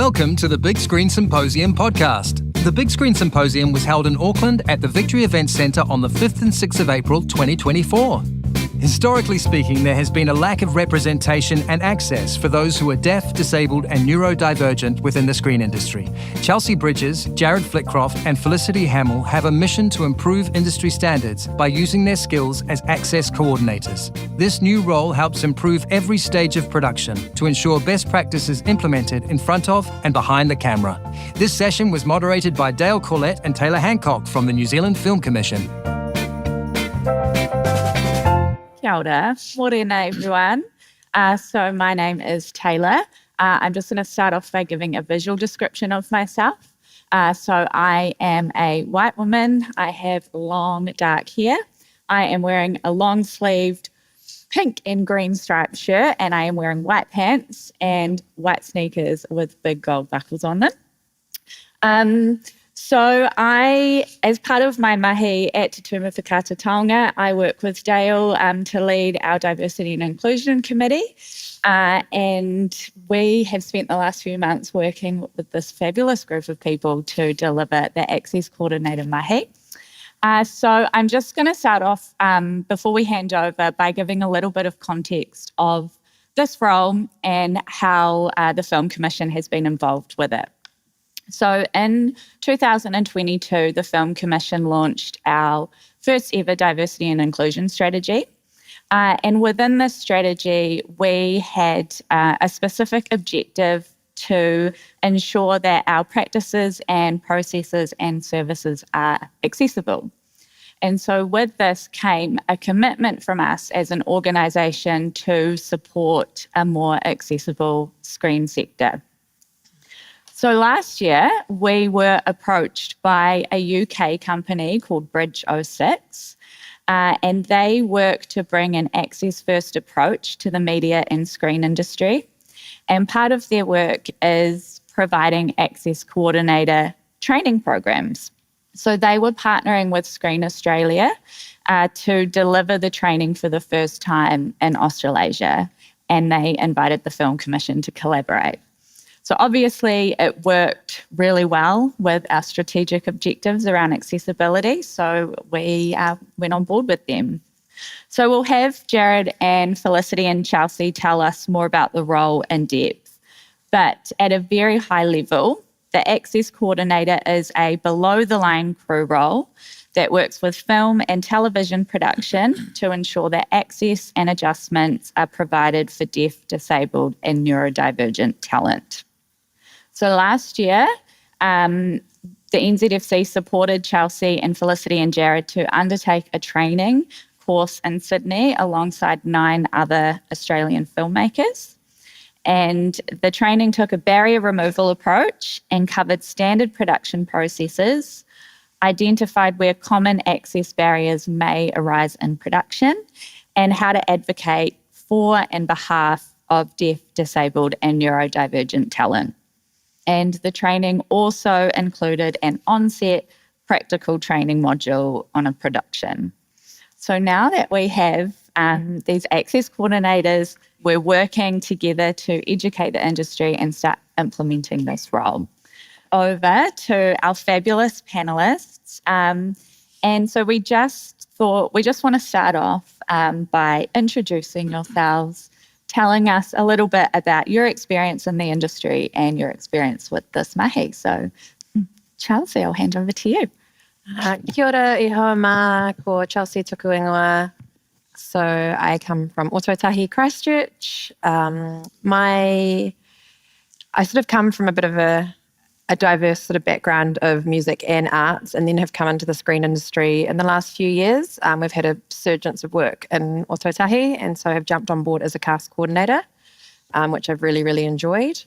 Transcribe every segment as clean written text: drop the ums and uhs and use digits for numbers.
Welcome to the Big Screen Symposium podcast. The Big Screen Symposium was held in Auckland at the Victory Events Centre on the 5th and 6th of April 2024. Historically speaking, there has been a lack of representation and access for those who are deaf, disabled and neurodivergent within the screen industry. Chelsea Bridges, Jared Flitcroft and Felicity Hamill have a mission to improve industry standards by using their skills as access coordinators. This new role helps improve every stage of production to ensure best practices implemented in front of and behind the camera. This session was moderated by Corlett and Tayla Hancock from the New Zealand Film Commission. Kia ora. Morena, everyone. So my name is Tayla. I'm just going to start off by giving a visual description of myself. So I am a white woman. I have long, dark hair. I am wearing a long-sleeved pink and green striped shirt, and I am wearing white pants and white sneakers with big gold buckles on them. So I, as part of my mahi at Te Tuma Whakaata Taonga, I work with Dale to lead our Diversity and Inclusion Committee. And we have spent the last few months working with this fabulous group of people to deliver the Access Coordinator mahi. So I'm just going to start off, before we hand over, by giving a little bit of context of this role and how the Film Commission has been involved with it. So in 2022, the Film Commission launched our first ever diversity and inclusion strategy. And within this strategy, we had a specific objective to ensure that our practices and processes and services are accessible. And so with this came a commitment from us as an organisation to support a more accessible screen sector. So last year, we were approached by a UK company called Bridge 06, and they work to bring an access-first approach to the media and screen industry. And part of their work is providing access coordinator training programs. So they were partnering with Screen Australia to deliver the training for the first time in Australasia, and they invited the Film Commission to collaborate. So obviously it worked really well with our strategic objectives around accessibility, so we went on board with them. So we'll have Jared and Felicity and Chelsea tell us more about the role in depth. But at a very high level, the Access Coordinator is a below-the-line crew role that works with film and television production to ensure that access and adjustments are provided for deaf, disabled and neurodivergent talent. So last year, the NZFC supported Chelsea and Felicity and Jared to undertake a training course in Sydney alongside 9 other Australian filmmakers. And the training took a barrier removal approach and covered standard production processes, identified where common access barriers may arise in production, and how to advocate for and behalf of deaf, disabled and neurodivergent talent. And the training also included an on-set practical training module on a production. So now that we have these access coordinators, we're working together to educate the industry and start implementing this role. Over to our fabulous panellists. And so we just want to start off by introducing yourselves, telling us a little bit about your experience in the industry and your experience with this mahi. So, Chelsea, I'll hand over to you. Kia ora, iho mā, ko Chelsea tuku ingoa. So I come from Ototahi, Christchurch. I sort of come from a bit of a diverse sort of background of music and arts, and then have come into the screen industry in the last few years. We've had a surgence of work in Ototahi, and so I've jumped on board as a cast coordinator, which I've really, really enjoyed.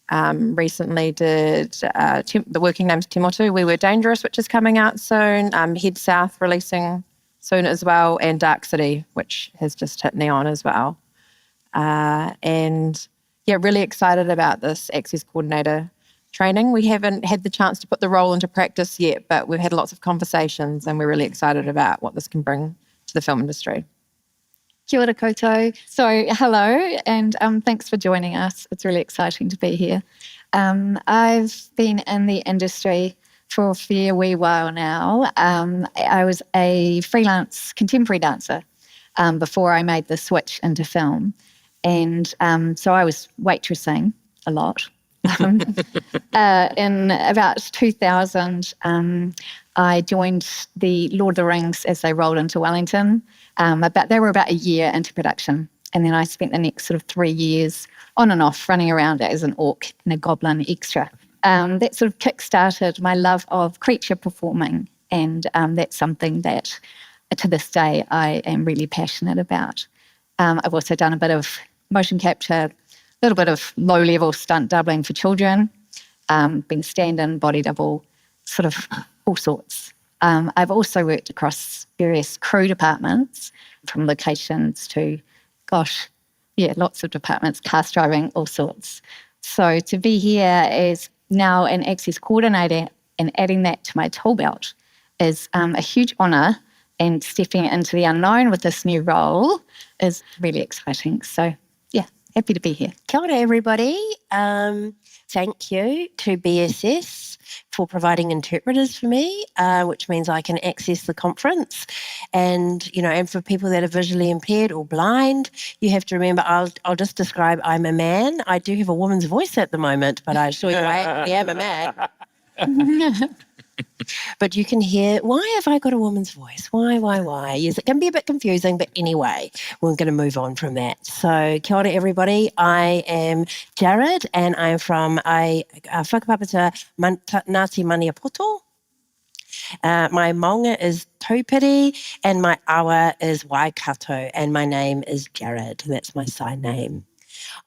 Recently did the working name's Te Motu, We Were Dangerous, which is coming out soon. Head South releasing soon as well, and Dark City, which has just hit Neon as well. And yeah, really excited about this access coordinator training. We haven't had the chance to put the role into practice yet, but we've had lots of conversations and we're really excited about what this can bring to the film industry. Kia ora koutou. So hello, and thanks for joining us. It's really exciting to be here. I've been in the industry for a fair wee while now. I was a freelance contemporary dancer before I made the switch into film. And so I was waitressing a lot. In about 2000, I joined the Lord of the Rings as they rolled into Wellington. They were about a year into production. And then I spent the next sort of 3 years on and off running around as an orc and a goblin extra. That sort of kick-started my love of creature performing. And that's something that to this day I am really passionate about. I've also done a bit of motion capture, a little bit of low-level stunt doubling for children, been stand-in, body double, sort of all sorts. I've also worked across various crew departments, from locations to, lots of departments, cast driving, all sorts. So to be here as now an access coordinator and adding that to my tool belt is a huge honour, and stepping into the unknown with this new role is really exciting. So happy to be here. Kia ora, everybody. Thank you to BSS for providing interpreters for me, which means I can access the conference. And, and for people that are visually impaired or blind, you have to remember, I'll just describe, I'm a man. I do have a woman's voice at the moment, but I assure you I actually am a man. But you can hear, why have I got a woman's voice? Why? Yes, it can be a bit confusing, but anyway, we're going to move on from that. So, kia ora, everybody. I am Jared, and I'm from Whakapapata Ngāti Maniapoto. My maunga is Taupiri, and my awa is Waikato, and my name is Jared, and that's my sign name.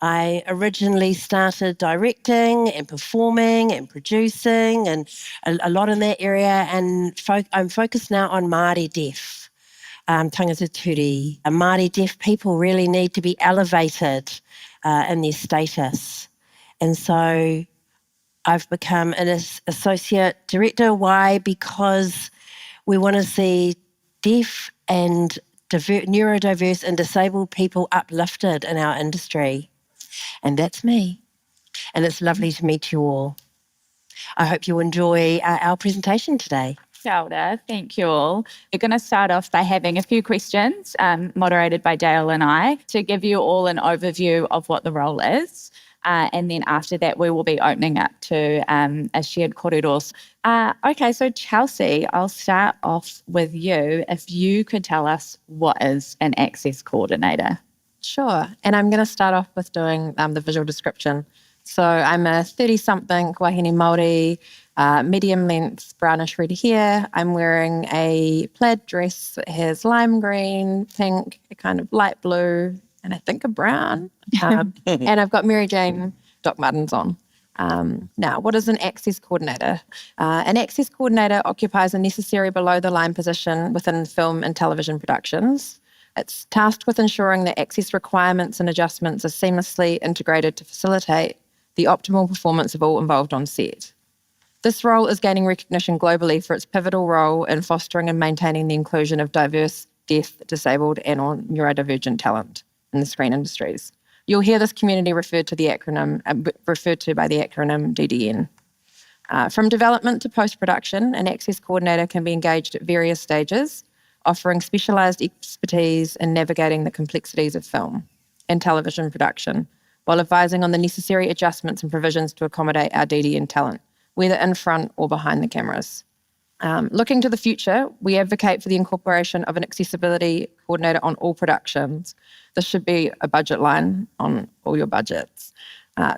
I originally started directing and performing and producing and a lot in that area, and I'm focused now on Māori deaf, tangata turi. Māori deaf people really need to be elevated in their status. And so I've become an associate director. Why? Because we want to see deaf and neurodiverse and disabled people uplifted in our industry. And that's me. And it's lovely to meet you all. I hope you enjoy our presentation today. Kia ora, thank you all. We're going to start off by having a few questions moderated by Dale and I to give you all an overview of what the role is. And then after that, we will be opening up to a shared kōreros. Okay, so Chelsea, I'll start off with you. If you could tell us what is an access coordinator. Sure. And I'm going to start off with doing the visual description. So I'm a 30-something wahine Māori, medium-length brownish red hair. I'm wearing a plaid dress that has lime green, pink, a kind of light blue, and I think a brown. And I've got Mary Jane Doc Martens on. Now, what is an access coordinator? An access coordinator occupies a necessary below-the-line position within film and television productions. It's tasked with ensuring that access requirements and adjustments are seamlessly integrated to facilitate the optimal performance of all involved on set. This role is gaining recognition globally for its pivotal role in fostering and maintaining the inclusion of diverse, deaf, disabled, and or neurodivergent talent in the screen industries. You'll hear this community referred to by the acronym DDN. From development to post-production, an access coordinator can be engaged at various stages, offering specialised expertise in navigating the complexities of film and television production, while advising on the necessary adjustments and provisions to accommodate our DDN talent, whether in front or behind the cameras. Looking to the future, we advocate for the incorporation of an accessibility coordinator on all productions. This should be a budget line on all your budgets,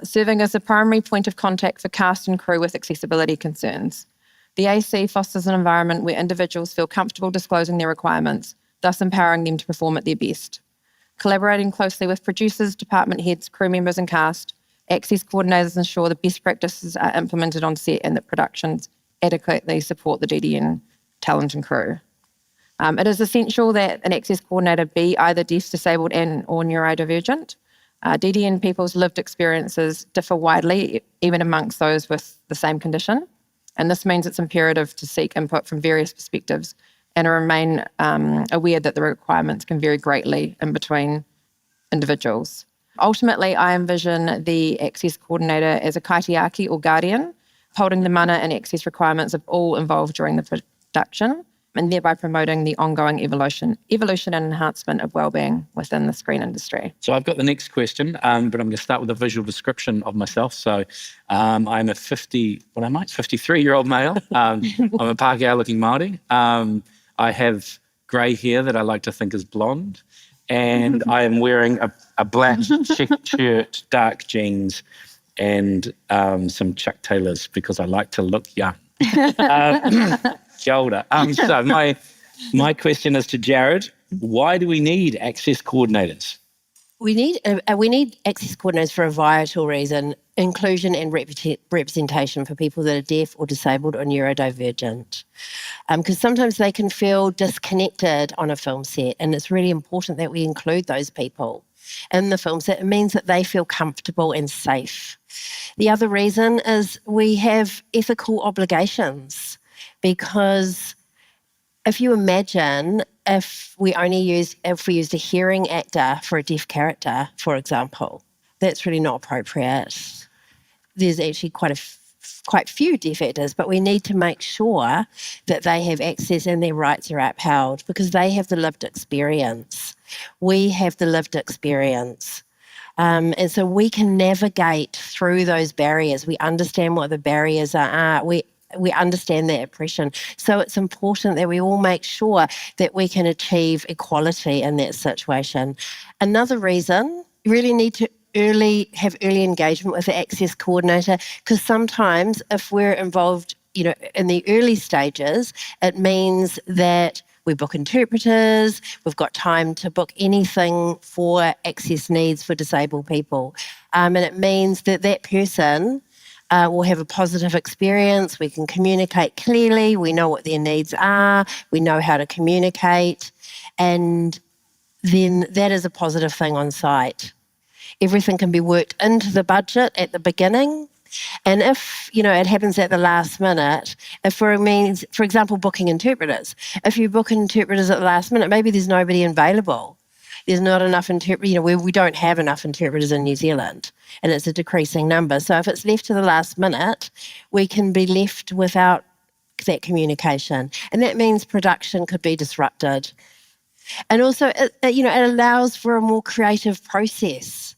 serving as a primary point of contact for cast and crew with accessibility concerns. The AC fosters an environment where individuals feel comfortable disclosing their requirements, thus empowering them to perform at their best. Collaborating closely with producers, department heads, crew members and cast, access coordinators ensure the best practices are implemented on set and that productions adequately support the DDN talent and crew. It is essential that an access coordinator be either deaf, disabled and or neurodivergent. DDN people's lived experiences differ widely, even amongst those with the same condition. And this means it's imperative to seek input from various perspectives and I remain aware that the requirements can vary greatly in between individuals. Ultimately, I envision the access coordinator as a kaitiaki or guardian, holding the mana and access requirements of all involved during the production, and thereby promoting the ongoing evolution and enhancement of wellbeing within the screen industry. So I've got the next question, but I'm going to start with a visual description of myself. So I'm a 53-year-old male. I'm a Pākehā-looking Māori. I have grey hair that I like to think is blonde, and I am wearing a black checked shirt, dark jeans, and some Chuck Taylors because I like to look young. Kia ora. So my question is to Jared. Why do we need access coordinators? We need access coordinators for a vital reason: inclusion and representation for people that are deaf or disabled or neurodivergent. Because sometimes they can feel disconnected on a film set, and it's really important that we include those people in the film set. It means that they feel comfortable and safe. The other reason is we have ethical obligations, because if you imagine if we used a hearing actor for a deaf character, for example, that's really not appropriate. There's actually quite few deaf actors, but we need to make sure that they have access and their rights are upheld because they have the lived experience. We have the lived experience. And so we can navigate through those barriers. We understand what the barriers are. We understand that oppression. So it's important that we all make sure that we can achieve equality in that situation. Another reason, you really need to have early engagement with the access coordinator, because sometimes if we're involved, in the early stages, it means that we book interpreters, we've got time to book anything for access needs for disabled people. And it means that person will have a positive experience. We can communicate clearly. We know what their needs are. We know how to communicate. And then that is a positive thing on site. Everything can be worked into the budget at the beginning. And if, it happens at the last minute, for example, booking interpreters. If you book interpreters at the last minute, maybe there's nobody available. There's not enough interpreters, we don't have enough interpreters in New Zealand, and it's a decreasing number. So if it's left to the last minute, we can be left without that communication. And that means production could be disrupted. And also, it allows for a more creative process.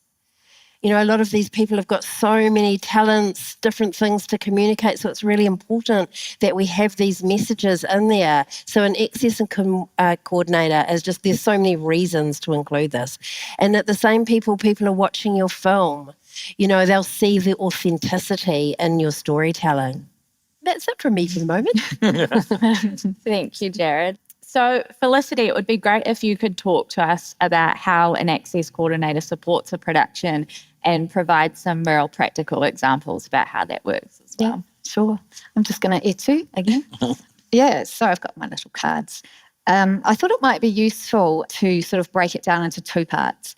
A lot of these people have got so many talents, different things to communicate, so it's really important that we have these messages in there. So an access and coordinator is there's so many reasons to include this. And that the same people are watching your film, they'll see the authenticity in your storytelling. That's it from me for the moment. Thank you, Jared. So, Felicity, it would be great if you could talk to us about how an access coordinator supports a production and provide some real practical examples about how that works as well. Yeah, sure. I'm just going to etu again. Yeah, so I've got my little cards. I thought it might be useful to sort of break it down into two parts,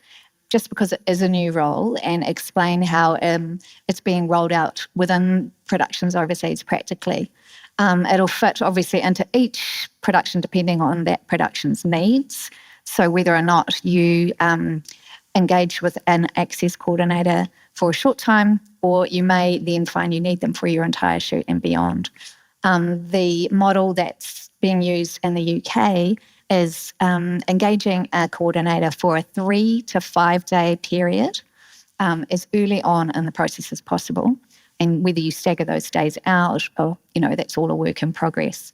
just because it is a new role, and explain how it's being rolled out within productions overseas practically. It'll fit obviously into each production depending on that production's needs. So whether or not you engage with an access coordinator for a short time, or you may then find you need them for your entire shoot and beyond. The model that's being used in the UK is engaging a coordinator for a 3 to 5 day period as early on in the process as possible. And whether you stagger those days out or, that's all a work in progress.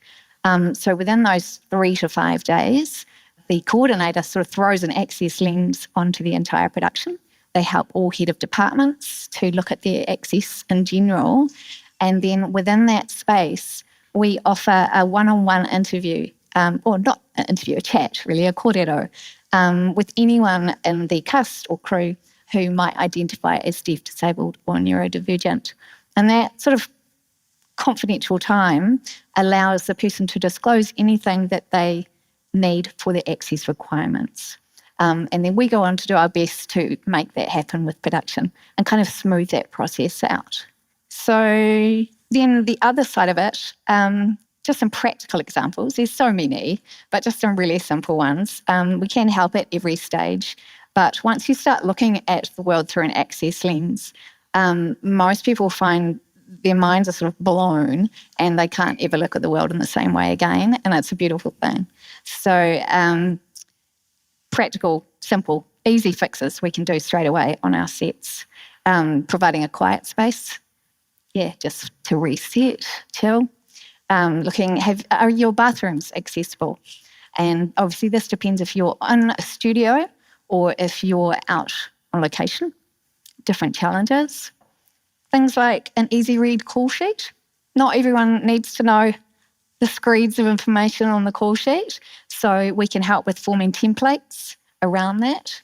So within those 3 to 5 days, the coordinator sort of throws an access lens onto the entire production. They help all head of departments to look at their access in general. And then within that space, we offer a one-on-one interview, or not an interview, a chat, really, a kōrero, with anyone in the cast or crew who might identify as deaf, disabled or neurodivergent. And that sort of confidential time allows the person to disclose anything that they need for their access requirements. And then we go on to do our best to make that happen with production and kind of smooth that process out. So then the other side of it, just some practical examples. There's so many, but just some really simple ones. We can help at every stage. But once you start looking at the world through an access lens, most people find their minds are sort of blown and they can't ever look at the world in the same way again. And it's a beautiful thing. So practical, simple, easy fixes we can do straight away on our sets. Providing a quiet space, just to reset, chill. Are your bathrooms accessible? And obviously this depends if you're in a studio or if you're out on location. Different challenges. Things like an easy read call sheet. Not everyone needs to know the screeds of information on the call sheet, so we can help with forming templates around that.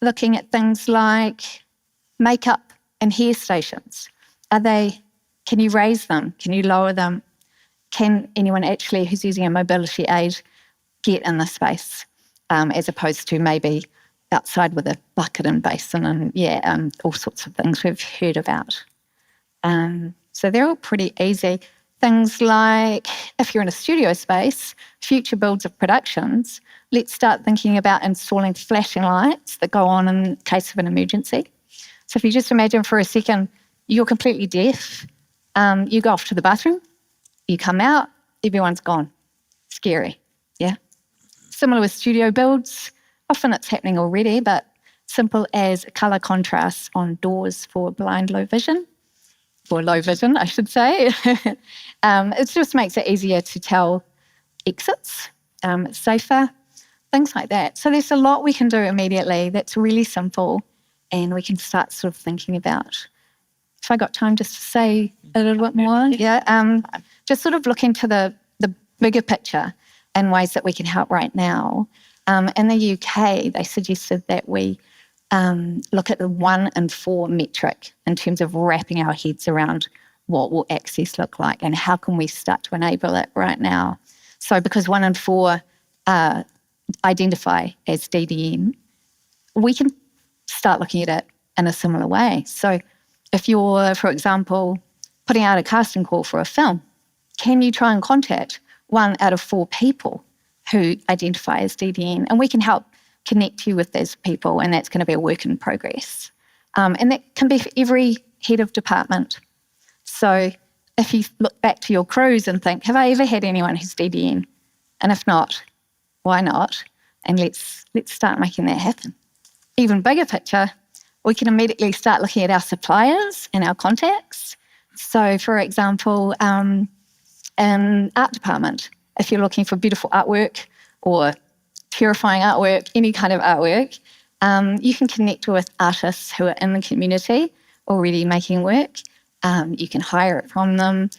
Looking at things like makeup and hair stations. Can you raise them? Can you lower them? Can anyone actually who's using a mobility aid get in the space, as opposed to maybe outside with a bucket and basin and all sorts of things we've heard about. So they're all pretty easy. Things like if you're in a studio space, future builds of productions, let's start thinking about installing flashing lights that go on in case of an emergency. So if you just imagine for a second, you're completely deaf, you go off to the bathroom, you come out, everyone's gone. Scary, yeah? Similar with studio builds. Often it's happening already, but simple as colour contrast on doors for blind low vision, I should say. It just makes it easier to tell exits, it's safer, things like that. So there's a lot we can do immediately that's really simple and we can start sort of thinking about. If I got time just to say a little bit more, just sort of look into the bigger picture and ways that we can help right now. In the UK, they suggested that we look at the 1 in 4 metric in terms of wrapping our heads around what will access look like and how can we start to enable it right now. So because 1 in 4 identify as DDN, we can start looking at it in a similar way. So if you're, for example, putting out a casting call for a film, can you try and contact 1 out of 4 people who identify as DDN? And we can help connect you with those people, and that's going to be a work in progress. And that can be for every head of department. So if you look back to your crews and think, have I ever had anyone who's DDN? And if not, why not? And let's start making that happen. Even bigger picture, we can immediately start looking at our suppliers and our contacts. So for example, an art department, if you're looking for beautiful artwork or terrifying artwork, any kind of artwork, you can connect with artists who are in the community already making work. You can hire it from them.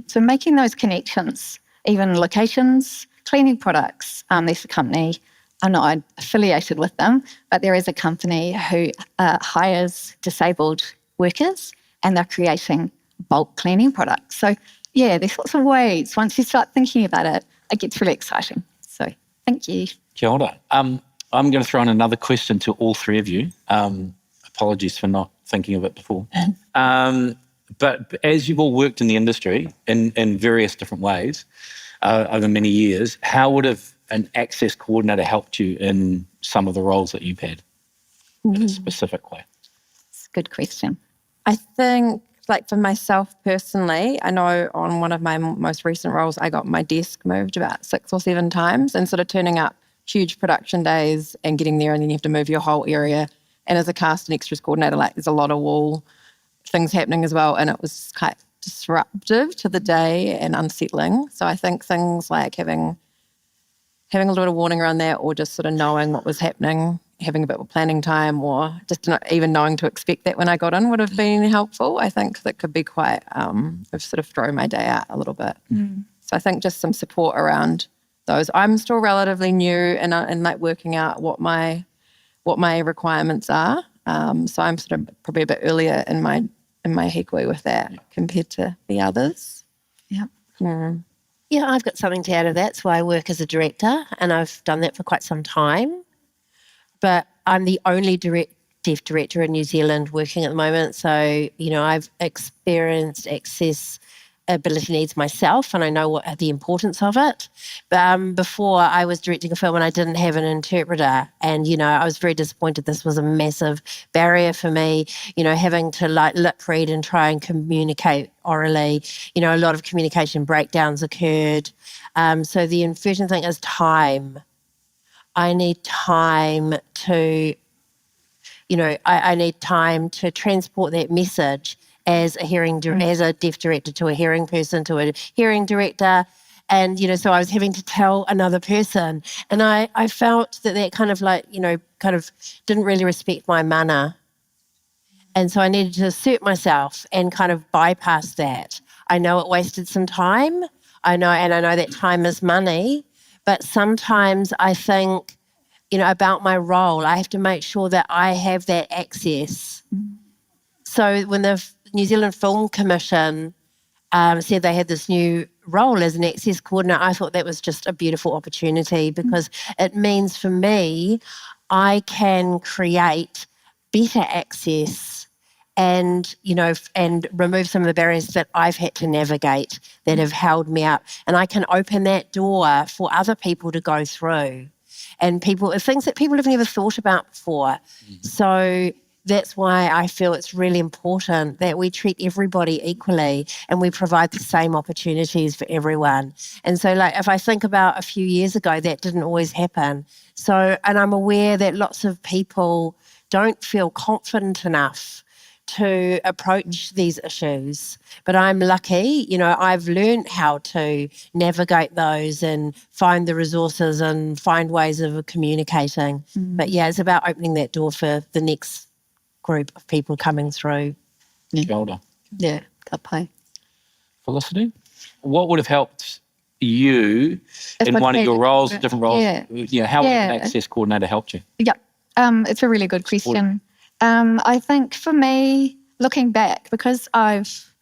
So making those connections, even locations, cleaning products. There's a company, I'm not affiliated with them, but there is a company who hires disabled workers and they're creating bulk cleaning products. So yeah, there's lots of ways. Once you start thinking about it, it gets really exciting. So thank you. Kia ora. I'm going to throw in another question to all three of you. Apologies for not thinking of it before. But as you've all worked in the industry in various different ways over many years, how would have an access coordinator helped you in some of the roles that you've had in a specific way? It's a good question. I think, like for myself personally, I know on one of my most recent roles, I got my desk moved about 6 or 7 times, and sort of turning up huge production days and getting there, and then you have to move your whole area. And as a cast and extras coordinator, like there's a lot of wall things happening as well, and it was quite disruptive to the day and unsettling. So I think things like having a little bit of warning around that, or just sort of knowing what was happening, having a bit of planning time, or just not even knowing to expect that when I got in would have been helpful. I think that could be quite, sort of throw my day out a little bit. So I think just some support around those. I'm still relatively new and like working out what my requirements are. So I'm sort of probably a bit earlier in my hikui with that compared to the others. Yeah. Yeah, I've got something to add to that. So I work as a director, and I've done that for quite some time. But I'm the only deaf director in New Zealand working at the moment. So, I've experienced access ability needs myself, and I know what the importance of it. But before, I was directing a film and I didn't have an interpreter, and I was very disappointed. This was a massive barrier for me, having to lip read and try and communicate orally. A lot of communication breakdowns occurred. So the unfortunate thing is time. I need time to, I need time to transport that message as as a deaf director to a hearing person, to a hearing director. And, so I was having to tell another person. And I felt that kind of didn't really respect my mana. And so I needed to assert myself and kind of bypass that. I know it wasted some time. I know that time is money. But sometimes I think, about my role, I have to make sure that I have that access. So when the New Zealand Film Commission said they had this new role as an access coordinator, I thought that was just a beautiful opportunity, because it means for me, I can create better access and remove some of the barriers that I've had to navigate that have held me up. And I can open that door for other people to go through, and things that people have never thought about before. So that's why I feel it's really important that we treat everybody equally and we provide the same opportunities for everyone. And so, if I think about a few years ago, that didn't always happen. So, and I'm aware that lots of people don't feel confident enough to approach these issues. But I'm lucky, I've learned how to navigate those and find the resources and find ways of communicating. But yeah, it's about opening that door for the next group of people coming through. Kia ora. Yeah, ka pai. Felicity, what would have helped you in one of your roles, different roles? How would an access coordinator helped you? Yeah, it's a really good question. I think for me, looking back, because I've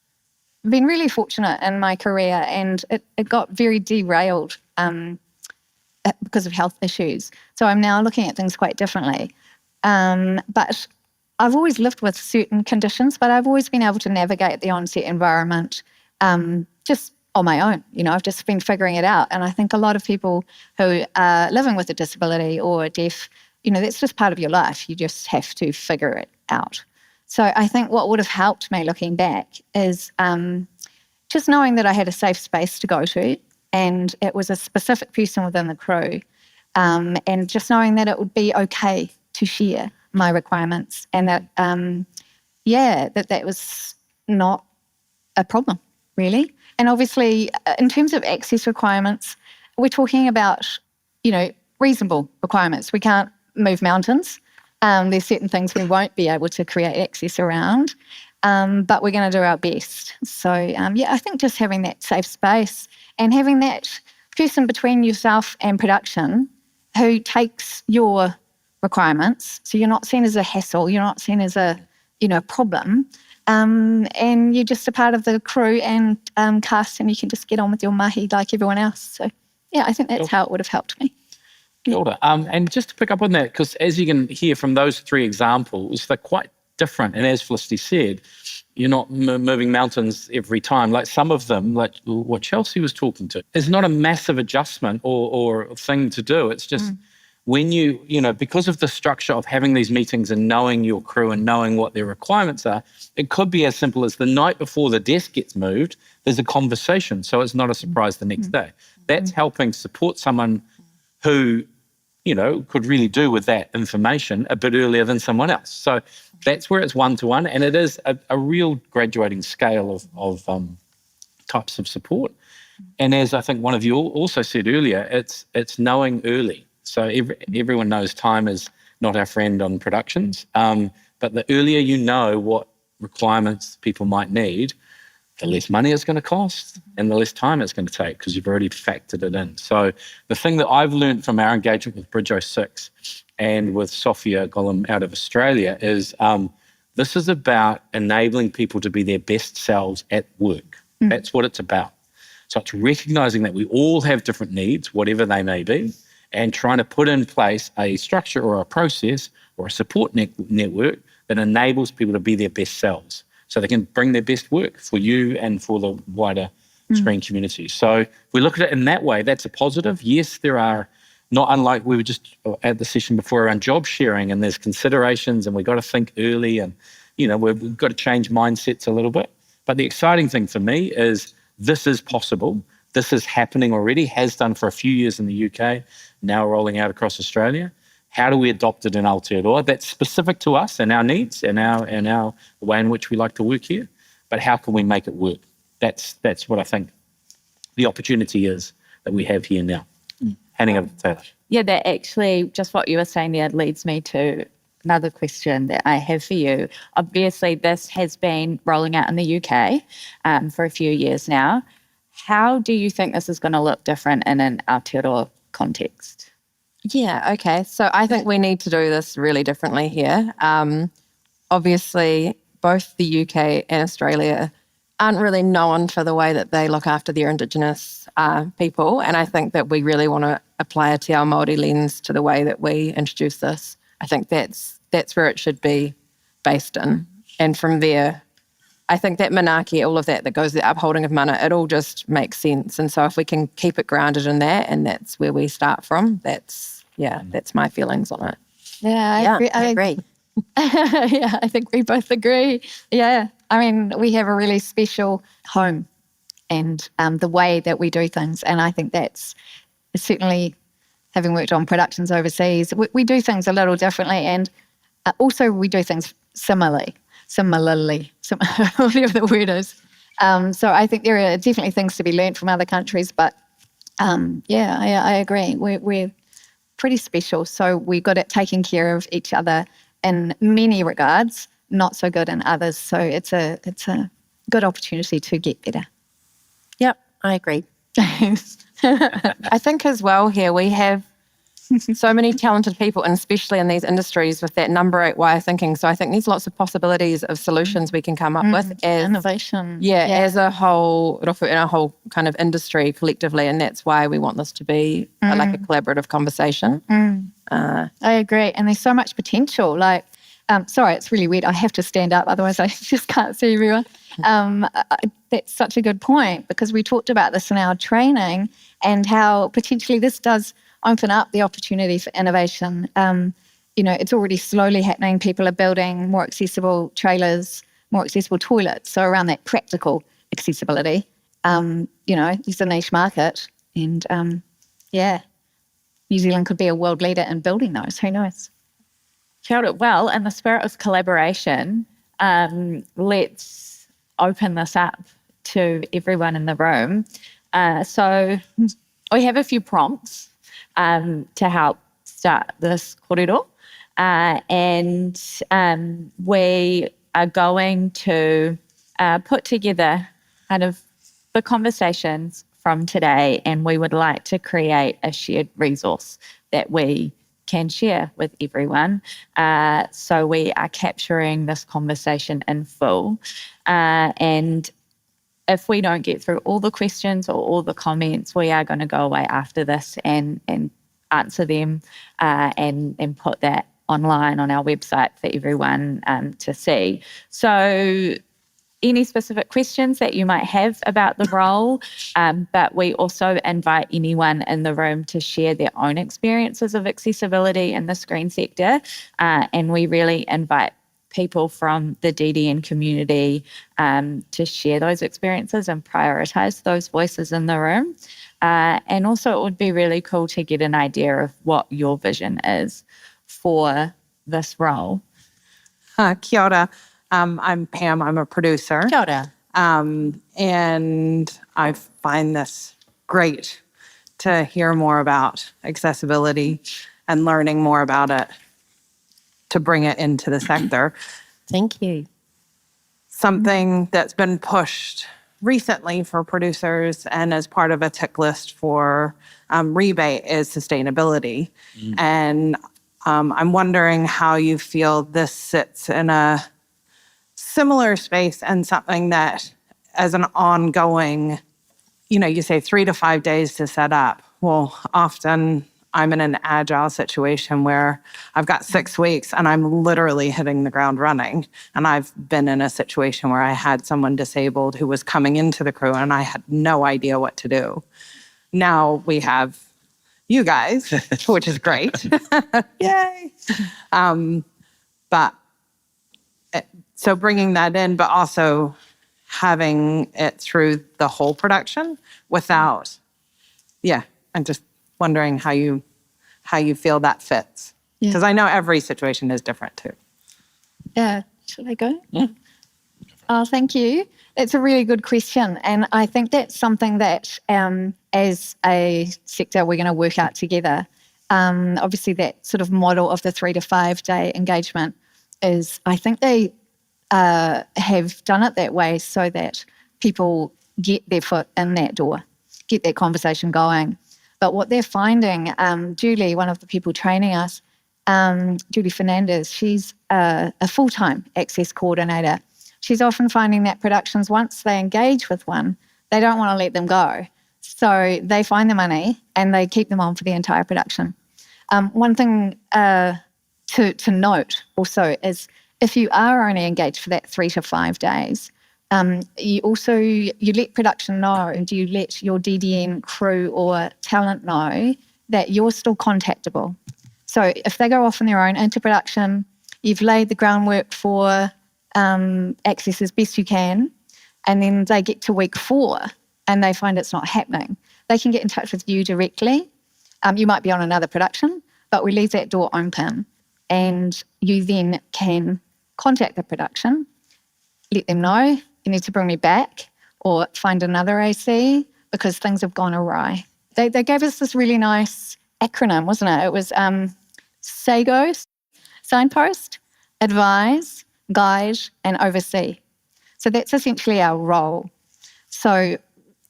been really fortunate in my career and it got very derailed because of health issues. So I'm now looking at things quite differently. But I've always lived with certain conditions, but I've always been able to navigate the on-set environment just on my own. I've just been figuring it out. And I think a lot of people who are living with a disability or deaf, that's just part of your life. You just have to figure it out. So I think what would have helped me looking back is just knowing that I had a safe space to go to, and it was a specific person within the crew, and just knowing that it would be okay to share my requirements, and that, that was not a problem, really. And obviously, in terms of access requirements, we're talking about, reasonable requirements. We can't move mountains. There's certain things we won't be able to create access around, but we're going to do our best. So, I think just having that safe space and having that person between yourself and production who takes your requirements, so you're not seen as a hassle, you're not seen as a problem, and you're just a part of the crew and cast, and you can just get on with your mahi like everyone else. So, I think that's how it would have helped me. Kia ora. And just to pick up on that, because as you can hear from those three examples, they're quite different. And as Felicity said, you're not moving mountains every time. Like some of them, like what Chelsea was talking to, is not a massive adjustment or thing to do. It's just when because of the structure of having these meetings and knowing your crew and knowing what their requirements are, it could be as simple as the night before the desk gets moved, there's a conversation. So it's not a surprise the next day. That's helping support someone who, could really do with that information a bit earlier than someone else. So that's where it's one-to-one, and it is a real graduating scale of types of support. And as I think one of you also said earlier, it's knowing early. So everyone knows time is not our friend on productions, but the earlier you know what requirements people might need, the less money it's going to cost and the less time it's going to take, because you've already factored it in. So the thing that I've learned from our engagement with Bridge 06 and with Sophia Gollum out of Australia is this is about enabling people to be their best selves at work. That's what it's about. So it's recognising that we all have different needs, whatever they may be, and trying to put in place a structure or a process or a support network that enables people to be their best selves. so they can bring their best work for you and for the wider screen community. So if we look at it in that way, that's a positive. Yes, there are, not unlike we were just at the session before around job sharing, and there's considerations, and we've got to think early, and we've got to change mindsets a little bit. But the exciting thing for me is this is possible. This is happening already, has done for a few years in the UK, now rolling out across Australia. How do we adopt it in Aotearoa? That's specific to us and our needs and our way in which we like to work here. But how can we make it work? That's what I think the opportunity is that we have here now. Handing over to Tayla. Yeah, that actually, just what you were saying there leads me to another question that I have for you. Obviously, this has been rolling out in the UK for a few years now. How do you think this is going to look different in an Aotearoa context? Yeah, okay. So I think we need to do this really differently here. Obviously, both the UK and Australia aren't really known for the way that they look after their Indigenous people. And I think that we really want to apply a Te Ao Māori lens to the way that we introduce this. I think that's where it should be based in. And from there, I think that manaaki, all of that goes, the upholding of mana, it all just makes sense. And so if we can keep it grounded in that, and that's where we start from, that's my feelings on it. Yeah, I agree. Yeah, I think we both agree. Yeah, I mean, we have a really special home and the way that we do things. And I think that's certainly, having worked on productions overseas, we do things a little differently, and also we do things similarly, whatever the word is. So I think there are definitely things to be learned from other countries, but I agree. We're pretty special, so we've got it taking care of each other in many regards, not so good in others. So it's a good opportunity to get better. Yep, I agree. I think as well here we have so many talented people, and especially in these industries with that number 8 way of thinking. So I think there's lots of possibilities of solutions we can come up with as innovation. As a whole, in a whole kind of industry collectively, and that's why we want this to be like a collaborative conversation. I agree, and there's so much potential. Like, sorry, it's really weird. I have to stand up, otherwise I just can't see everyone. That's such a good point, because we talked about this in our training and how potentially this does open up the opportunity for innovation. It's already slowly happening. People are building more accessible trailers, more accessible toilets. So around that practical accessibility, there's a niche market, and New Zealand could be a world leader in building those. Who knows? Kia ora. Well, in the spirit of collaboration, let's open this up to everyone in the room. So we have a few prompts to help start this kōrero. And we are going to put together kind of the conversations from today, and we would like to create a shared resource that we can share with everyone. So we are capturing this conversation in full. And if we don't get through all the questions or all the comments, we are going to go away after this and answer them and put that online on our website for everyone to see. So any specific questions that you might have about the role, but we also invite anyone in the room to share their own experiences of accessibility in the screen sector, and we really invite people from the DDN community to share those experiences and prioritise those voices in the room. And also it would be really cool to get an idea of what your vision is for this role. Kia ora. I'm Pam. I'm a producer. Kia ora. And I find this great to hear more about accessibility and learning more about it to bring it into the sector. Thank you. Something that's been pushed recently for producers and as part of a tick list for rebate is sustainability. And I'm wondering how you feel this sits in a similar space and something that as an ongoing, you say 3 to 5 days to set up. Well, often I'm in an agile situation where I've got 6 weeks and I'm literally hitting the ground running. And I've been in a situation where I had someone disabled who was coming into the crew and I had no idea what to do. Now we have you guys, which is great. Yay. But so bringing that in, but also having it through the whole production without, I'm just wondering how you feel that fits. Because I know every situation is different too. Yeah. Should I go? Yeah. Oh, thank you. It's a really good question. And I think that's something that as a sector, we're going to work out together. Obviously, that sort of model of the 3 to 5 day engagement is, I think they have done it that way so that people get their foot in that door, get that conversation going. But what they're finding, Julie, one of the people training us, Julie Fernandez, she's a full-time access coordinator. She's often finding that productions, once they engage with one, they don't want to let them go. So they find the money and they keep them on for the entire production. One thing to note also is if you are only engaged for that 3 to 5 days, you let production know, do you let your DDN crew or talent know that you're still contactable. So if they go off on their own into production, you've laid the groundwork for access as best you can, and then they get to week 4 and they find it's not happening. They can get in touch with you directly. You might be on another production, but we leave that door open and you then can contact the production, let them know you need to bring me back or find another AC because things have gone awry. They gave us this really nice acronym, wasn't it? It was SAGO, signpost, advise, guide, and oversee. So that's essentially our role. So,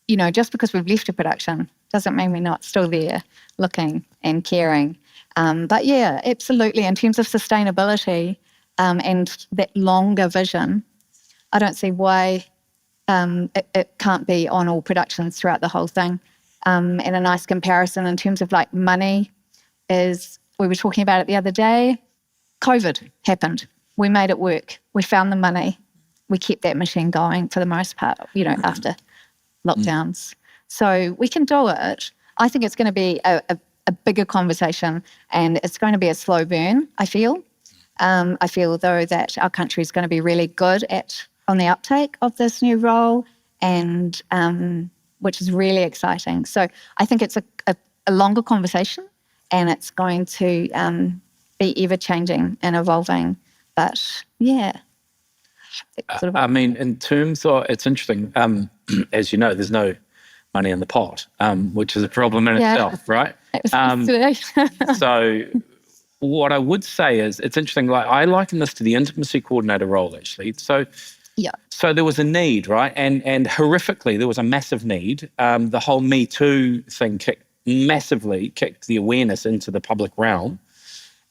just because we've left a production doesn't mean we're not still there looking and caring. But yeah, absolutely. In terms of sustainability and that longer vision, I don't see why it can't be on all productions throughout the whole thing. And a nice comparison in terms of like money is, we were talking about it the other day, COVID happened. We made it work. We found the money. We kept that machine going for the most part, after lockdowns. So we can do it. I think it's going to be a bigger conversation and it's going to be a slow burn, I feel. I feel, though, that our country is going to be really good on the uptake of this new role, and which is really exciting. So I think it's a longer conversation and it's going to be ever-changing and evolving. But, yeah. I mean, in terms of, it's interesting, as you know, there's no money in the pot, which is a problem in itself, right? So what I would say is, it's interesting, like I liken this to the intimacy coordinator role, actually. So there was a need, right? And horrifically, there was a massive need. The whole Me Too thing kicked the awareness into the public realm.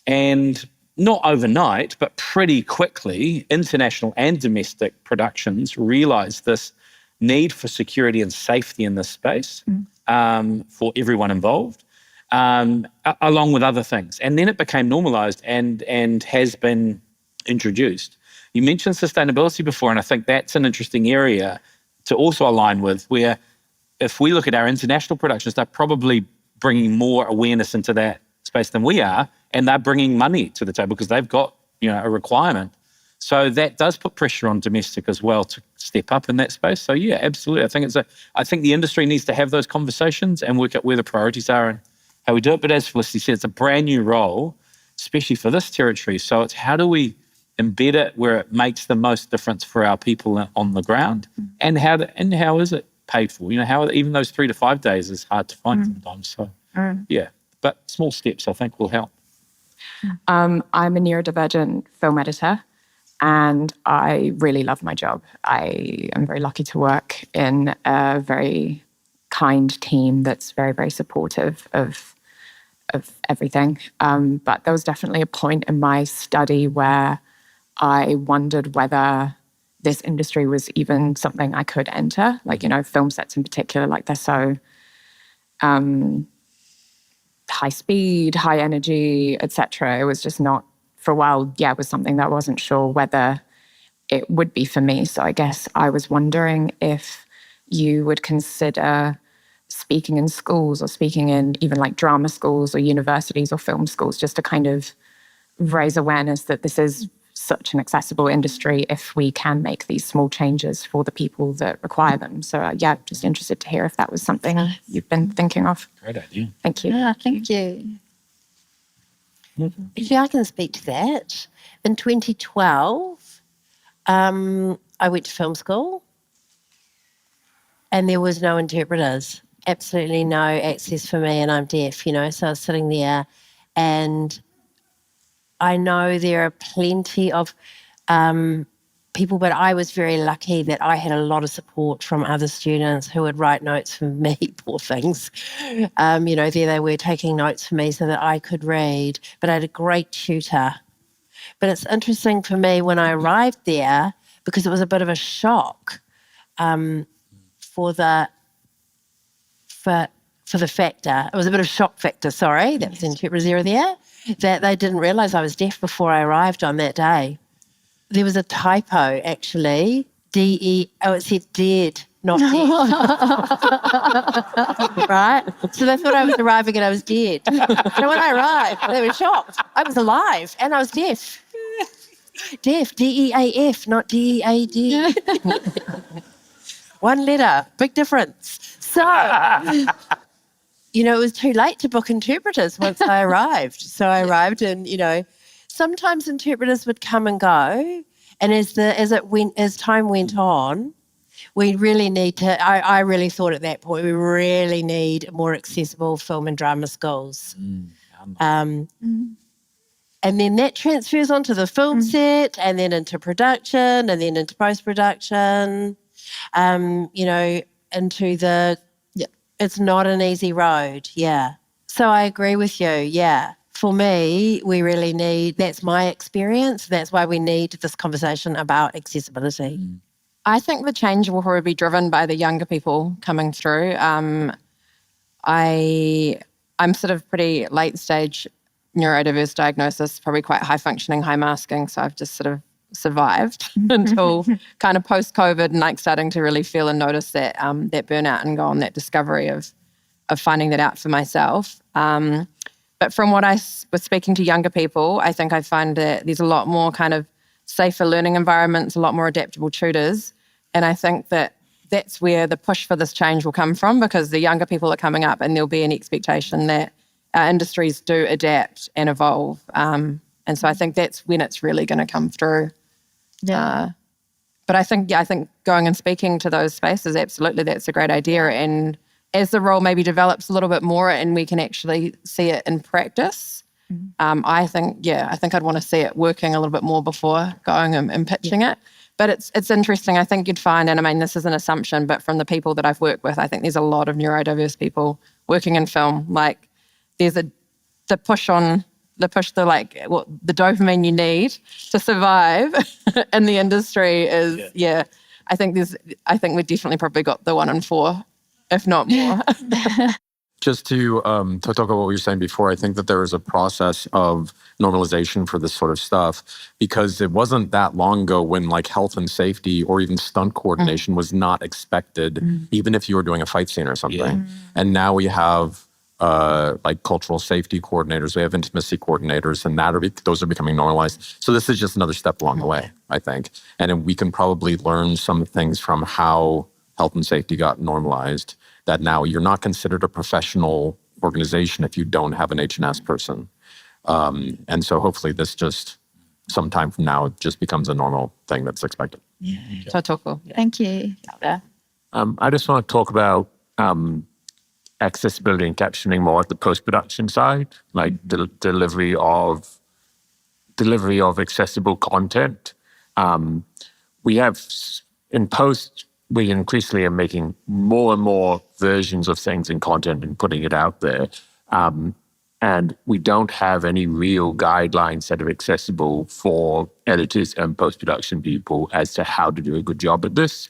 And not overnight, but pretty quickly, international and domestic productions realised this need for security and safety in this space for everyone involved, along with other things. And then it became normalised and has been introduced. You mentioned sustainability before, and I think that's an interesting area to also align with, where if we look at our international productions, they're probably bringing more awareness into that space than we are, and they're bringing money to the table because they've got a requirement. So that does put pressure on domestic as well to step up in that space. So yeah, absolutely. I think the industry needs to have those conversations and work out where the priorities are and how we do it. But as Felicity said, it's a brand new role, especially for this territory. So it's how do we embed it where it makes the most difference for our people on the ground, and how is it paid for? How even those 3 to 5 days is hard to find sometimes. So yeah, but small steps I think will help. I'm a neurodivergent film editor and I really love my job. I am very lucky to work in a very kind team that's very, very supportive of everything. But there was definitely a point in my study where I wondered whether this industry was even something I could enter. Like, film sets in particular, like they're so high speed, high energy, etc. It was just not, for a while, it was something that I wasn't sure whether it would be for me. So I guess I was wondering if you would consider speaking in schools or speaking in even like drama schools or universities or film schools, just to kind of raise awareness that this is such an accessible industry if we can make these small changes for the people that require them. So just interested to hear if that was something you've been thinking of. Great idea. Thank you. Yeah, thank you. Actually, I can speak to that. In 2012, I went to film school and there was no interpreters, absolutely no access for me, and I'm deaf, so I was sitting there, and I know there are plenty of people, but I was very lucky that I had a lot of support from other students who would write notes for me, poor things. There they were taking notes for me so that I could read, but I had a great tutor. But it's interesting for me when I arrived there, because it was a bit of a shock for the factor. It was a bit of shock factor, sorry, that was the interpreter's error there, that they didn't realise I was deaf before I arrived on that day. There was a typo, actually. It said dead, not deaf. Right? So they thought I was arriving and I was dead. So when I arrived, they were shocked. I was alive and I was deaf. Deaf, D-E-A-F, not D-E-A-D. One letter, big difference. So, it was too late to book interpreters once I arrived. So I arrived and, sometimes interpreters would come and go. And as time went on, we really need to, I really thought at that point, we really need more accessible film and drama schools. And then that transfers onto the film set, and then into production, and then into post-production, into the, it's not an easy road, So I agree with you, For me, we really need, that's my experience, that's why we need this conversation about accessibility. I think the change will probably be driven by the younger people coming through. I'm sort of pretty late stage neurodiverse diagnosis, probably quite high functioning, high masking. So I've just sort of survived until kind of post-COVID and like starting to really feel and notice that that burnout and go on that discovery of finding that out for myself. But from what I was speaking to younger people, I think I find that there's a lot more kind of safer learning environments, a lot more adaptable tutors. And I think that that's where the push for this change will come from, because the younger people are coming up and there'll be an expectation that our industries do adapt and evolve. And so I think that's when it's really going to come through. But I think going and speaking to those spaces, absolutely, that's a great idea. And as the role maybe develops a little bit more and we can actually see it in practice, I think I'd want to see it working a little bit more before going and pitching it. But it's interesting. I think you'd find, and I mean, this is an assumption, but from the people that I've worked with, I think there's a lot of neurodiverse people working in film. Like there's the dopamine you need to survive in the industry is, I think we've definitely probably got the 1 in 4, if not more. Just to talk about what we were saying before, I think that there is a process of normalization for this sort of stuff, because it wasn't that long ago when like health and safety or even stunt coordination was not expected, even if you were doing a fight scene or something. And now we have like cultural safety coordinators, we have intimacy coordinators, and those are becoming normalized. So this is just another step along the way, I think. And then we can probably learn some things from how health and safety got normalized, that now you're not considered a professional organization if you don't have an H&S person. And so hopefully this just sometime from now just becomes a normal thing that's expected. Tautoko. Thank you. I just want to talk about accessibility and captioning more at the post-production side, like the delivery of accessible content. We have in post, we increasingly are making more and more versions of things in content and putting it out there. And we don't have any real guidelines that are accessible for editors and post-production people as to how to do a good job at this.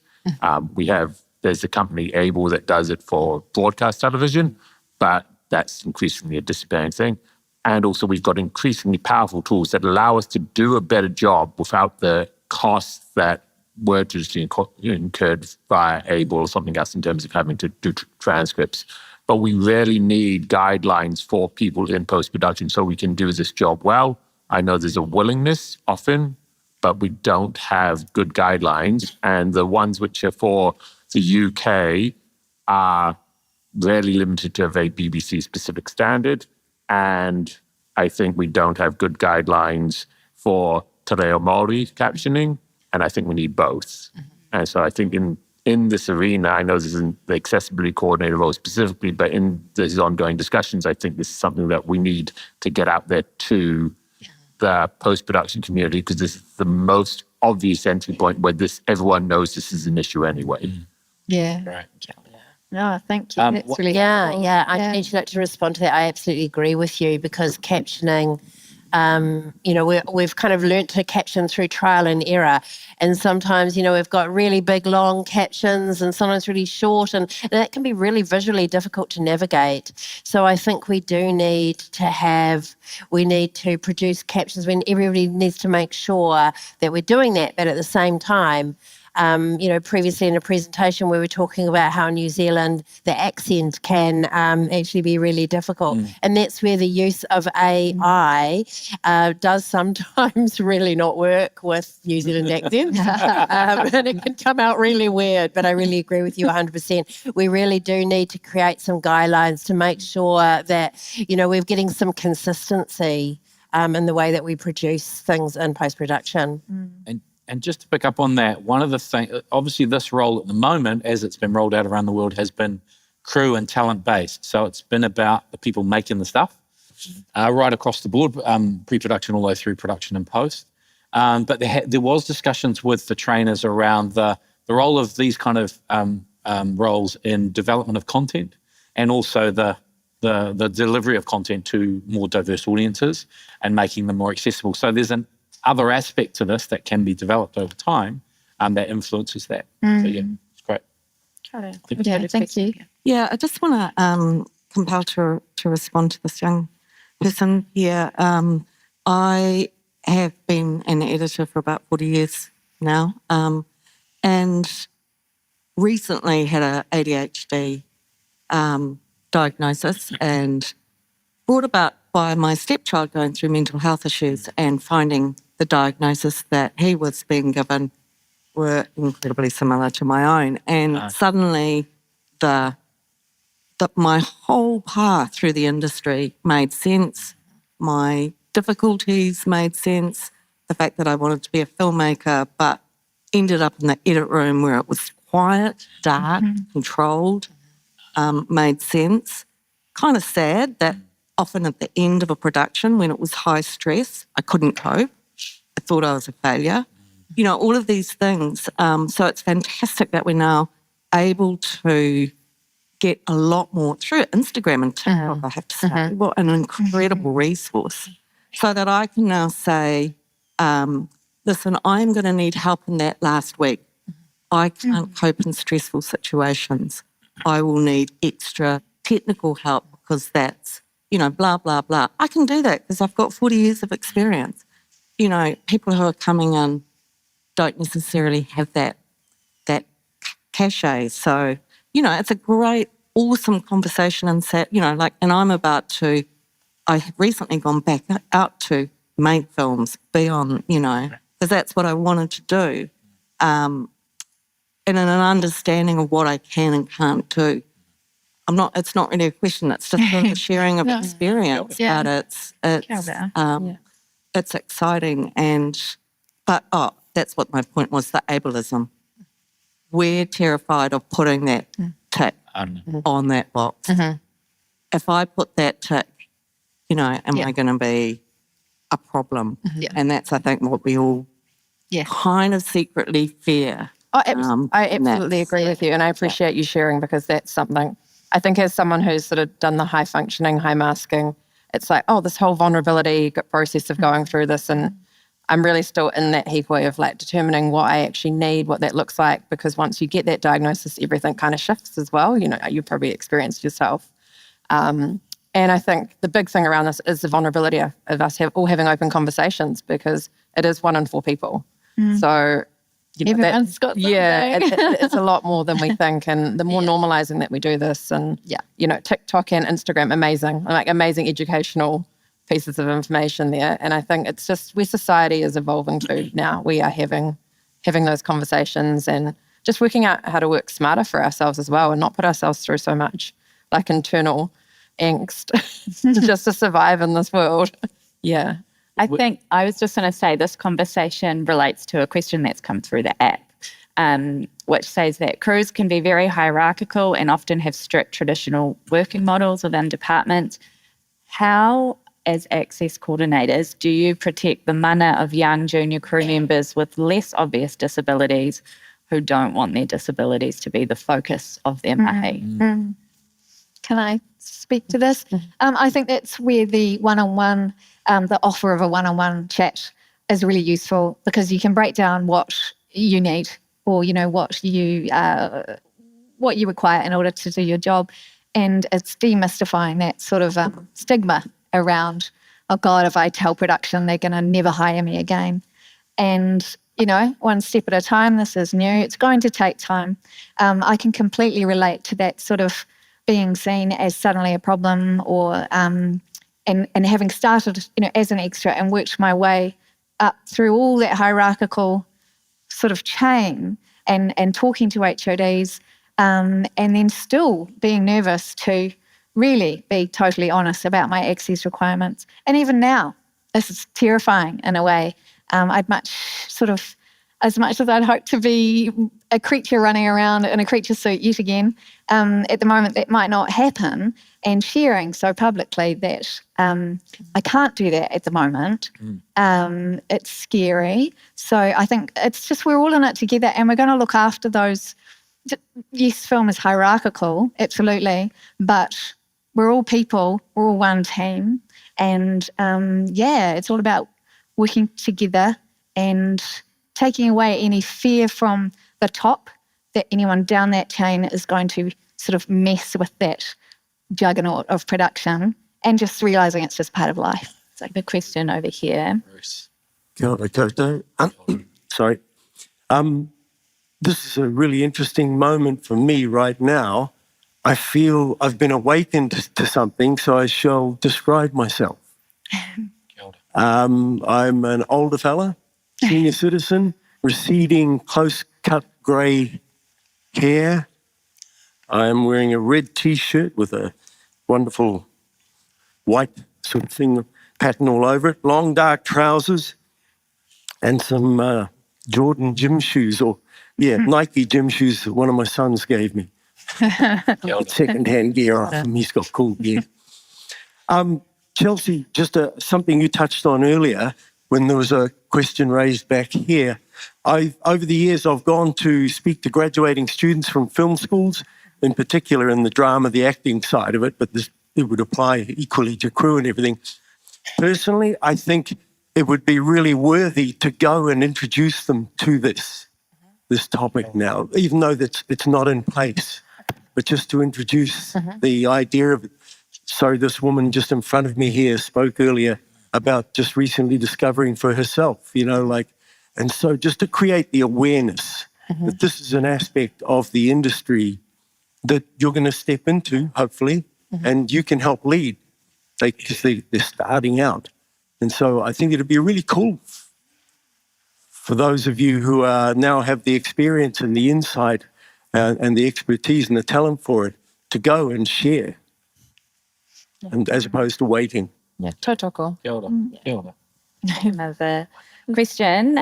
There's the company Able that does it for broadcast television, but that's increasingly a disappearing thing. And also we've got increasingly powerful tools that allow us to do a better job without the costs that were traditionally incurred via ABLE or something else in terms of having to do transcripts. But we really need guidelines for people in post-production so we can do this job well. I know there's a willingness often, but we don't have good guidelines. And the ones which are for the UK are really limited to a very BBC-specific standard. And I think we don't have good guidelines for Te Reo Māori captioning, and I think we need both. And so I think in this arena, I know this isn't the accessibility coordinator role specifically, but in these ongoing discussions, I think this is something that we need to get out there to the post-production community, because this is the most obvious entry point where everyone knows this is an issue anyway. Yeah. Right. No, thank you. That's really helpful. I'd actually like to respond to that. I absolutely agree with you, because captioning, we've kind of learnt to caption through trial and error. And sometimes, we've got really big, long captions and sometimes really short, and that can be really visually difficult to navigate. So I think we do need to produce captions when everybody needs to make sure that we're doing that, but at the same time, previously in a presentation we were talking about how New Zealand, the accent can actually be really difficult. And that's where the use of AI does sometimes really not work with New Zealand accents. And it can come out really weird, but I really agree with you 100%. We really do need to create some guidelines to make sure that, we're getting some consistency in the way that we produce things in post-production. And just to pick up on that, one of the things, obviously this role at the moment, as it's been rolled out around the world, has been crew and talent-based. So it's been about the people making the stuff right across the board, pre-production all the way through production and post. But there was discussions with the trainers around the role of these kind of roles in development of content, and also the delivery of content to more diverse audiences and making them more accessible. So there's an other aspect to this that can be developed over time that influences that. So yeah, it's great. Thank you. Yeah, I just want to compel to respond to this young person here. I have been an editor for about 40 years now, and recently had a ADHD diagnosis, and brought about by my stepchild going through mental health issues and finding the diagnosis that he was being given were incredibly similar to my own. And suddenly my whole path through the industry made sense. My difficulties made sense. The fact that I wanted to be a filmmaker, but ended up in the edit room where it was quiet, dark, controlled, made sense. Kind of sad that often at the end of a production, when it was high stress, I couldn't cope. I thought I was a failure. All of these things. So it's fantastic that we're now able to get a lot more through Instagram and TikTok, I have to say. What an incredible resource. So that I can now say, listen, I'm going to need help in that last week. I can't cope in stressful situations. I will need extra technical help because that's, blah, blah, blah. I can do that because I've got 40 years of experience. People who are coming in don't necessarily have that cachet. So, it's a great, awesome conversation and and I have recently gone back out to make films, be on, because that's what I wanted to do. And an understanding of what I can and can't do. It's not really a question, it's just a sharing of experience, but it's exciting but that's what my point was, the ableism. We're terrified of putting that tick on that box. If I put that tick, am I going to be a problem? And that's, I think, what we all kind of secretly fear. I absolutely agree with you, and I appreciate you sharing, because that's something, I think as someone who's sort of done the high functioning, high masking, it's like, this whole vulnerability process of going through this, and I'm really still in that heatwave of determining what I actually need, what that looks like, because once you get that diagnosis, everything kind of shifts as well. You probably experienced yourself. And I think the big thing around this is the vulnerability of us all having open conversations, because it is 1 in 4 people. So, Everyone's got something. it's a lot more than we think. And the more normalizing that we do this, and, TikTok and Instagram, amazing educational pieces of information there. And I think it's just where society is evolving to now. We are having those conversations and just working out how to work smarter for ourselves as well, and not put ourselves through so much like internal angst just to survive in this world. Yeah. I think I was just going to say this conversation relates to a question that's come through the app, which says that crews can be very hierarchical and often have strict traditional working models within departments. How, as access coordinators, do you protect the mana of young junior crew members with less obvious disabilities who don't want their disabilities to be the focus of their mahi? Can I speak to this? I think that's where the one-on-one, the offer of a one-on-one chat is really useful, because you can break down what you need, or what you require in order to do your job, and it's demystifying that sort of stigma around, oh God, if I tell production, they're going to never hire me again. And one step at a time. This is new. It's going to take time. I can completely relate to that sort of being seen as suddenly a problem, or and having started, as an extra and worked my way up through all that hierarchical sort of chain, and talking to HODs, and then still being nervous to really be totally honest about my access requirements. And even now, this is terrifying in a way. I'd much as much as I'd hope to be a creature running around in a creature suit yet again, at the moment that might not happen, and sharing so publicly that I can't do that at the moment. It's scary. So I think it's just, we're all in it together, and we're going to look after those. Yes, film is hierarchical, absolutely, but we're all people, we're all one team, and it's all about working together and taking away any fear from the top that anyone down that chain is going to sort of mess with that juggernaut of production, and just realising it's just part of life. It's like the question over here. Kia ora koutou. Sorry. This is a really interesting moment for me right now. I feel I've been awakened to something, so I shall describe myself. I'm an older fella, senior citizen, receding close-cut grey hair. I'm wearing a red T-shirt with a wonderful white sort of thing pattern all over it, long dark trousers, and some Jordan gym shoes, Nike gym shoes that one of my sons gave me. Second-hand gear off him. He's got cool gear. Chelsea, just something you touched on earlier when there was a question raised back here. Over the years, I've gone to speak to graduating students from film schools, in particular in the drama, the acting side of it, but it would apply equally to crew and everything. Personally, I think it would be really worthy to go and introduce them to this topic now, even though it's not in place, but just to introduce the idea of it. So this woman just in front of me here spoke earlier about just recently discovering for herself, and so just to create the awareness that this is an aspect of the industry that you're going to step into, hopefully, and you can help lead, because they're starting out. And so I think it'd be really cool for those of you who now have the experience and the insight and the expertise and the talent for it to go and share, and as opposed to waiting. Yeah, tautoko. Kia ora. Kia ora. Another question.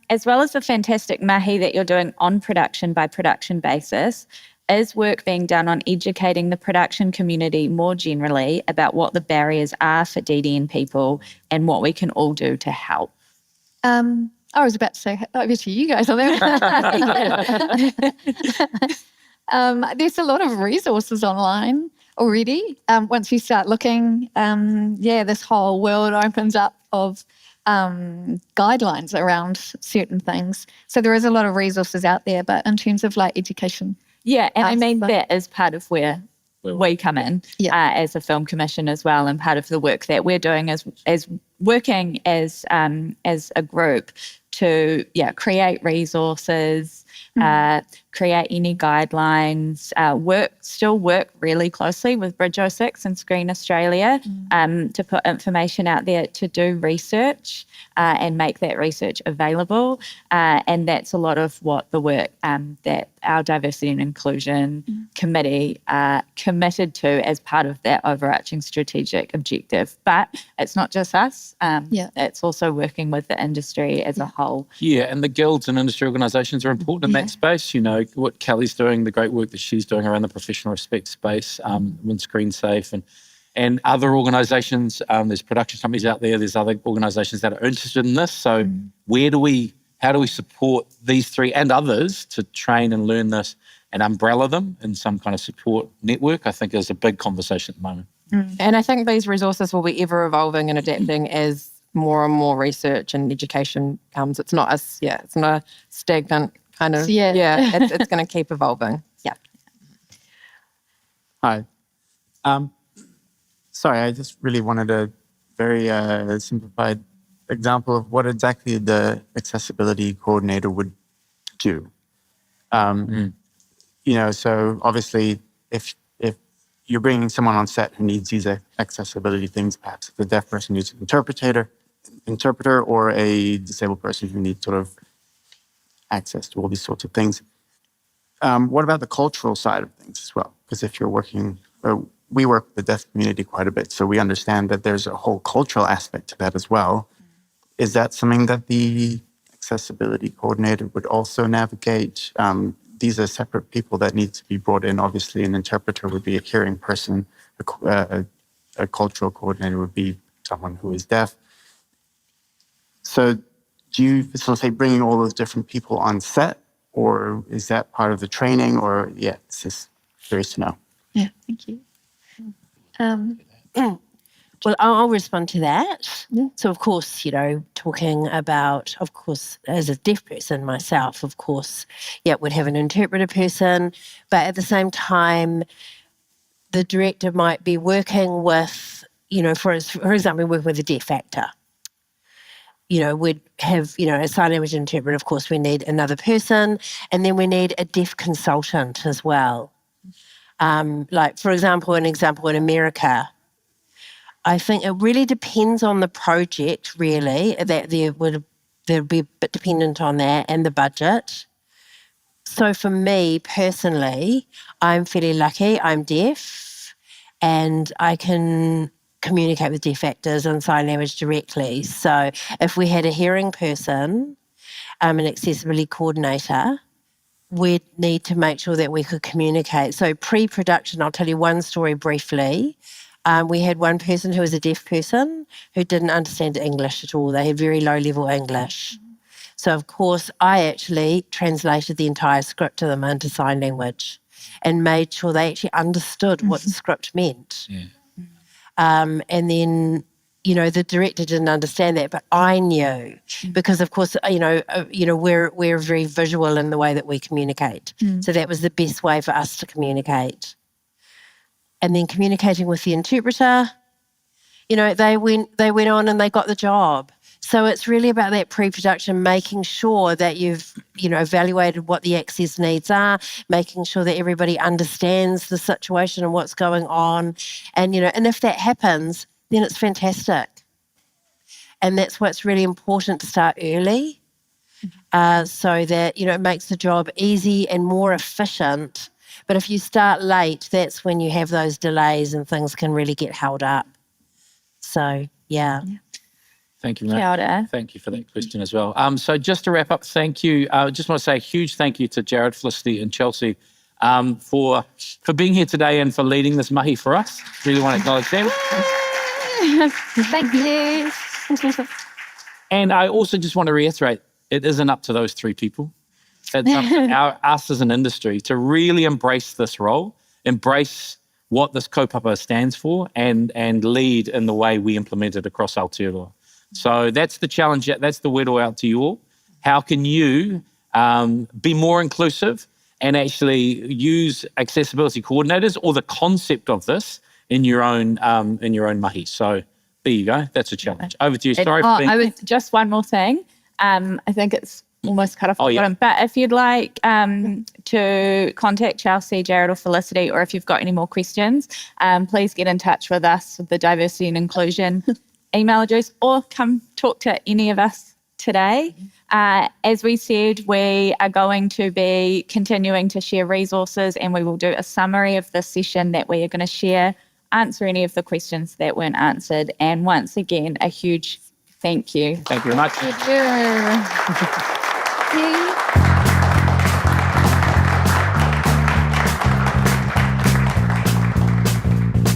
As well as the fantastic mahi that you're doing on production by production basis, is work being done on educating the production community more generally about what the barriers are for DDN people and what we can all do to help? I was about to say over to you guys on that. There's a lot of resources online already. Once you start looking, this whole world opens up of guidelines around certain things. So there is a lot of resources out there, but in terms of like education. Yeah, and I mean that is part of where we come in as a film commission as well, and part of the work that we're doing is working as a group to create resources, create any guidelines, work really closely with Bridge 06 and Screen Australia to put information out there, to do research and make that research available. And that's a lot of what the work that our Diversity and Inclusion Committee committed to as part of that overarching strategic objective. But it's not just us. It's also working with the industry as a whole. Yeah, and the guilds and industry organisations are important in that space. You know, what Kelly's doing, the great work that she's doing around the professional respect space, with Screen Safe and other organisations. There's production companies out there. There's other organisations that are interested in this. So how do we support these three and others to train and learn this and umbrella them in some kind of support network? I think is a big conversation at the moment. And I think these resources will be ever evolving and adapting as more and more research and education comes. It's not it's not a stagnant kind of, it's going to keep evolving. Yeah. Hi. Sorry, I just really wanted a very simplified example of what exactly the accessibility coordinator would do. You know, so obviously if you're bringing someone on set who needs these accessibility things, perhaps if the deaf person needs an interpreter or a disabled person who needs sort of access to all these sorts of things. What about the cultural side of things as well? Because if you're working, we work with the deaf community quite a bit, so we understand that there's a whole cultural aspect to that as well. Is that something that the accessibility coordinator would also navigate? These are separate people that need to be brought in. Obviously, an interpreter would be a hearing person. A cultural coordinator would be someone who is deaf. So do you facilitate bringing all those different people on set, or is that part of the training? Or, it's just curious to know. Yeah, thank you. Well, I'll respond to that. So, of course, you know, talking about, of course, as a deaf person myself, of course, would have an interpreter person. But at the same time, the director might be working with, you know, for example, working with a deaf actor. You know, we'd have, you know, a sign language interpreter. Of course, we need another person. And then we need a deaf consultant as well. Like, for example, in America, I think it really depends on the project, really, that there'd be a bit dependent on that and the budget. So for me personally, I'm fairly lucky. I'm deaf and I can communicate with deaf actors and sign language directly. So if we had a hearing person, an accessibility coordinator, we'd need to make sure that we could communicate. So pre-production, I'll tell you one story briefly. We had one person who was a deaf person who didn't understand English at all. They had very low-level English. So, of course, I actually translated the entire script to them into sign language and made sure they actually understood what the script meant. And then, you know, the director didn't understand that, but I knew because, of course, we're very visual in the way that we communicate. So that was the best way for us to communicate. And then communicating with the interpreter, you know, they went on and they got the job. So it's really about that pre-production, making sure that you've, you know, evaluated what the access needs are, making sure that everybody understands the situation and what's going on. And, you know, and if that happens, then it's fantastic. And that's what's really important to start early so that, you know, it makes the job easy and more efficient. But if you start late, that's when you have those delays and things can really get held up. So, yeah. Thank you, Matt. Thank you for that question as well. So just to wrap up, thank you. I just want to say a huge thank you to Jared, Felicity and Chelsea for being here today and for leading this mahi for us. Really want to acknowledge them. Thank you. And I also just want to reiterate, it isn't up to those three people. It's up to us as an industry to really embrace this role, embrace what this kaupapa stands for and lead in the way we implement it across Aotearoa. So that's the challenge, that's the word out to you all. How can you be more inclusive and actually use accessibility coordinators or the concept of this in your own mahi. So there you go. That's a challenge. Over to you. Sorry for being... Just one more thing. I think it's almost cut off the bottom. But if you'd like to contact Chelsea, Jared or Felicity, or if you've got any more questions, please get in touch with us with the diversity and inclusion email address, or come talk to any of us today. As we said, we are going to be continuing to share resources, and we will do a summary of the session that we are going to share, answer any of the questions that weren't answered. And once again, a huge thank you. Thank you very much. Thank you.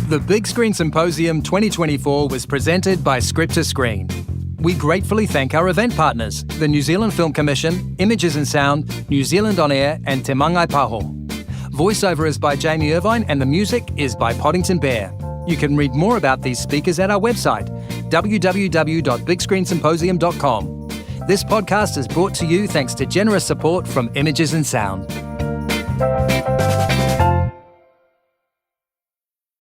The Big Screen Symposium 2024 was presented by Script to Screen. We gratefully thank our event partners, the New Zealand Film Commission, Images and Sound, New Zealand On Air, and Te Mangai Paho. Voiceover is by Jamie Irvine, and the music is by Poddington Bear. You can read more about these speakers at our website, www.bigscreensymposium.com. This podcast is brought to you thanks to generous support from Images and Sound.